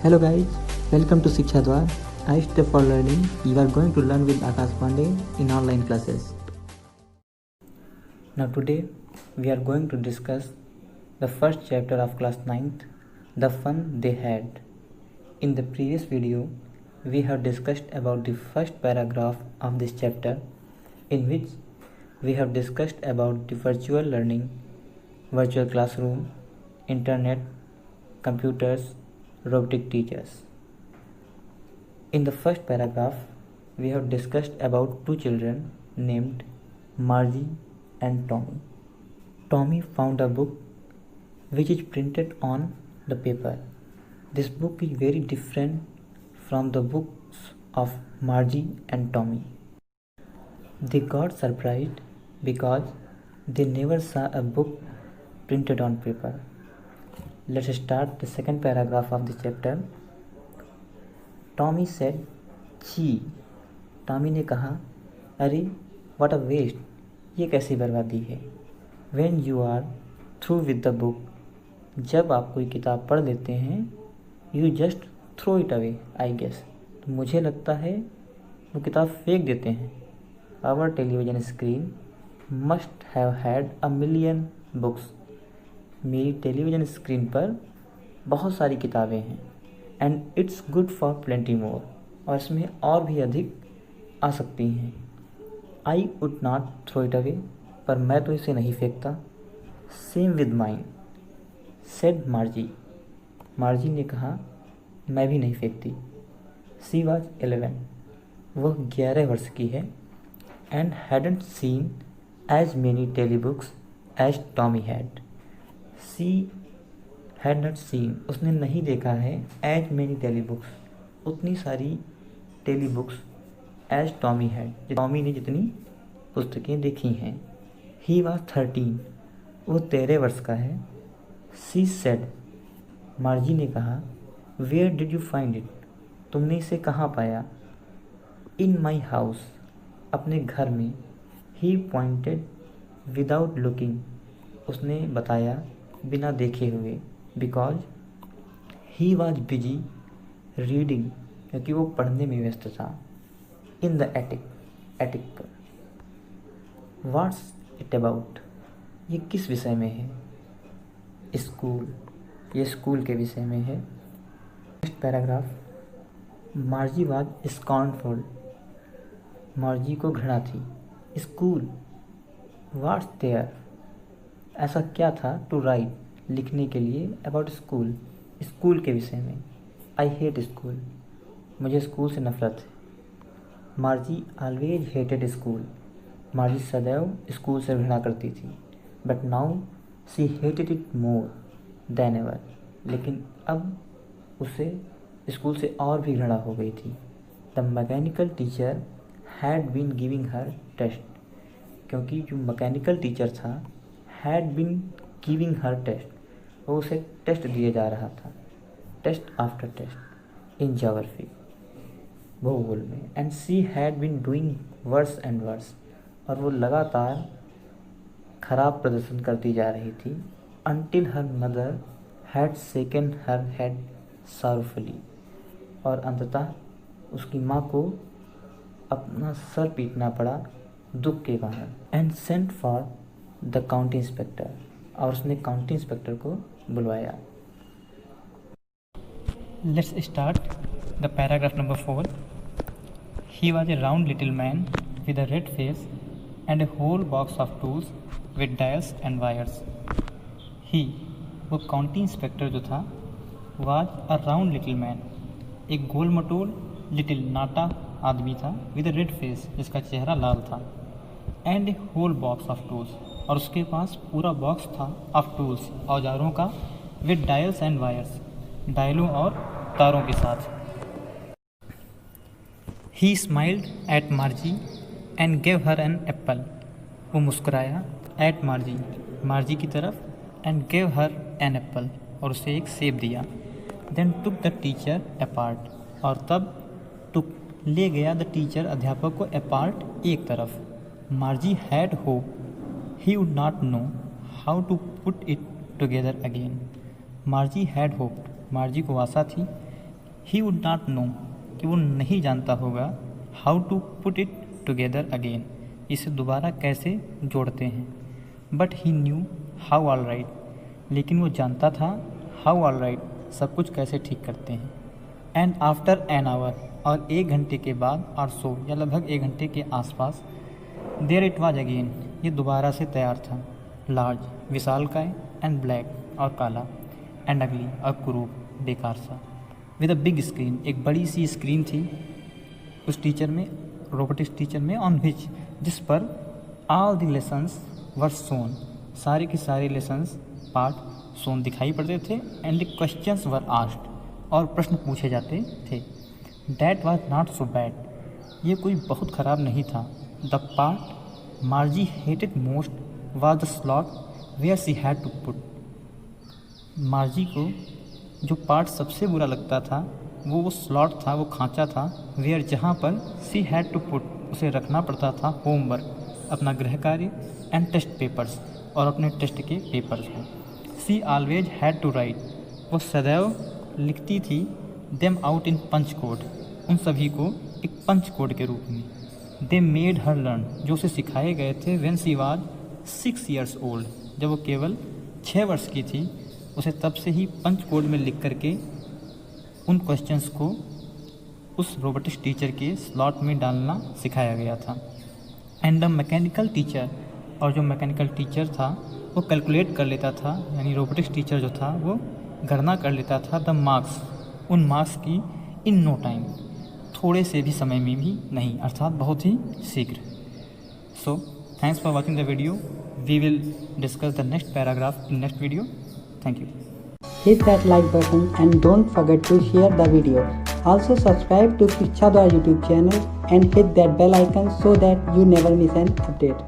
Hello guys, welcome to Shiksha Dwar. I step for learning. You are going to learn with Akash Pandey in online classes. Now today we are going to discuss the first chapter of class 9th, the fun they had. In the previous video, we have discussed about the first paragraph of this chapter, in which we have discussed about the virtual learning, virtual classroom, internet, computers, robotic teachers. In the first paragraph, we have discussed about two children named Margie and Tommy. Tommy found a book which is printed on the paper. This book is very different from the books of Margie and Tommy. They got surprised because they never saw a book printed on paper. Let's start the second paragraph of the chapter. Tommy said, "Gee." Tommy ने कहा, अरे what a waste, ये कैसी बर्बादी है। When you are through with the book, जब आप कोई किताब पढ़ लेते हैं, you just throw it away, I guess. तो मुझे लगता है वो किताब फेंक देते हैं। Our television screen must have had a million books. मेरी टेलीविज़न स्क्रीन पर बहुत सारी किताबें हैं। And it's good for plenty more, और इसमें और भी अधिक आ सकती हैं। I would not throw it away, पर मैं तो इसे नहीं फेंकता। Same with mine, said Margie. Margie ने कहा, मैं भी नहीं फेंकती। सी वॉज 11, वह 11 वर्ष की है। And hadn't seen as many telebooks as Tommy had. She had not seen, उसने नहीं देखा है, एज मेनी टेली बुक्स, उतनी सारी telebooks, as Tommy had, Tommy ने जितनी पुस्तकें देखी हैं। ही वॉज 13, वो 13 वर्ष का है। सी सेड, मार्जी ने कहा, where did you find it, तुमने इसे कहाँ पाया। इन माई हाउस, अपने घर में। ही पॉइंटेड विदाउट लुकिंग, उसने बताया बिना देखे हुए। Because he was busy reading, क्योंकि वो पढ़ने में व्यस्त था। इन द एटिक, एटिक पर। व्हाट्स इट अबाउट, ये किस विषय में है। स्कूल, ये स्कूल के विषय में है। Next paragraph. Margie was scornful, Margie को घृणा थी। स्कूल, व्हाट्स देयर, ऐसा क्या था। टू राइट, लिखने के लिए। अबाउट स्कूल, स्कूल के विषय में। आई हेट स्कूल, मुझे स्कूल से नफरत है। मार्जी ऑलवेज हेटेड स्कूल, मार्जी सदैव स्कूल से घृणा करती थी। But now see hated it more than ever, लेकिन अब उसे स्कूल से और भी घृणा हो गई थी। The mechanical teacher had been giving her test, क्योंकि जो मैकेनिकल टीचर था had been giving her test, वो उसे टेस्ट दिए जा रहा था। Test after test in geography, भूगोल में। And she had been doing worse and worse, और वो लगातार खराब प्रदर्शन करती जा रही थी। Until her mother had shaken her head sorrowfully, और अंततः उसकी माँ को अपना सर पीटना पड़ा दुख के कारण। And sent for the county inspector, और उसने काउंटी इंस्पेक्टर को बुलवाया। Let's start the paragraph number 4। He was a round little man with a red face and a whole box of tools with dials and wires. He, वो county inspector जो था, was a round little man, एक गोल मटोल little नाटा आदमी था। With a red face, जिसका चेहरा लाल था। And a whole box of tools, और उसके पास पूरा बॉक्स था ऑफ टूल्स, औजारों का। विद डायल्स एंड वायर्स, डायलों और तारों के साथ। He smiled at Margie and gave her an apple, वो मुस्कुराया। एट मार्जी, मार्जी की तरफ। And gave her an apple, और उसे एक सेब दिया। Then took the teacher apart, और तब टुक, ले गया द टीचर, अध्यापक को, अपार्ट, एक तरफ। मार्जी had hope he would not know how to put it together again. मार्जी had hoped, मार्जी को आशा थी ही वुड नॉट नो कि वो नहीं जानता होगा how to put it together again, इसे दोबारा कैसे जोड़ते हैं। But he knew how all right, लेकिन वो जानता था हाउ ऑल राइट, सब कुछ कैसे ठीक करते हैं। एंड आफ्टर एन आवर, और 1 घंटे के बाद, और सो या लगभग 1 घंटे के आसपास, देयर इट वाज अगेन, ये दोबारा से तैयार था। लार्ज, विशालकाय, एंड ब्लैक, और काला, एंड अगली, और कुरूप, बेकार सा, विद अ बिग स्क्रीन, एक बड़ी सी स्क्रीन थी उस टीचर में, रोबोटिक्स टीचर में, ऑन विच, जिस पर all the lessons were shown, सारे के सारे लेसन्स पार्ट शोन दिखाई पड़ते थे। And the questions were asked, और प्रश्न पूछे जाते थे। That was not so bad, ये कोई बहुत ख़राब नहीं था। The part Margie hated most was the slot where she had to put, मार्जी को जो पार्ट सबसे बुरा लगता था वो स्लॉट था, वो खांचा था, वेयर, जहाँ पर सी हैड टू पुट, उसे रखना पड़ता था होमवर्क, अपना गृह कार्य, एंड टेस्ट पेपर्स, और अपने टेस्ट के पेपर्स को। She always had to write, वो सदैव लिखती थी them out in punch code, उन सभी को एक पंच कोड के रूप में। दे मेड हर लर्न, जो उसे सिखाए गए थे when she was 6 years old, जब वो केवल 6 वर्ष की थी, उसे तब से ही पंच कोड में लिख करके उन क्वेश्चंस को उस रोबोटिक्स टीचर के स्लॉट में डालना सिखाया गया था। एंड द मैकेनिकल टीचर, और जो मैकेनिकल टीचर था वो कैलकुलेट कर लेता था, यानी रोबोटिक्स टीचर जो था वो गणना कर लेता था द मार्क्स, उन मार्क्स की, इन नो टाइम, थोड़े से भी समय में भी नहीं, अर्थात बहुत ही शीघ्र। So thanks for watching the video, we will discuss the next paragraph in next video. Thank you. Hit that like button and don't forget to share the video. Also subscribe to Kichha Dwar YouTube channel and hit that bell icon so that you never miss an update.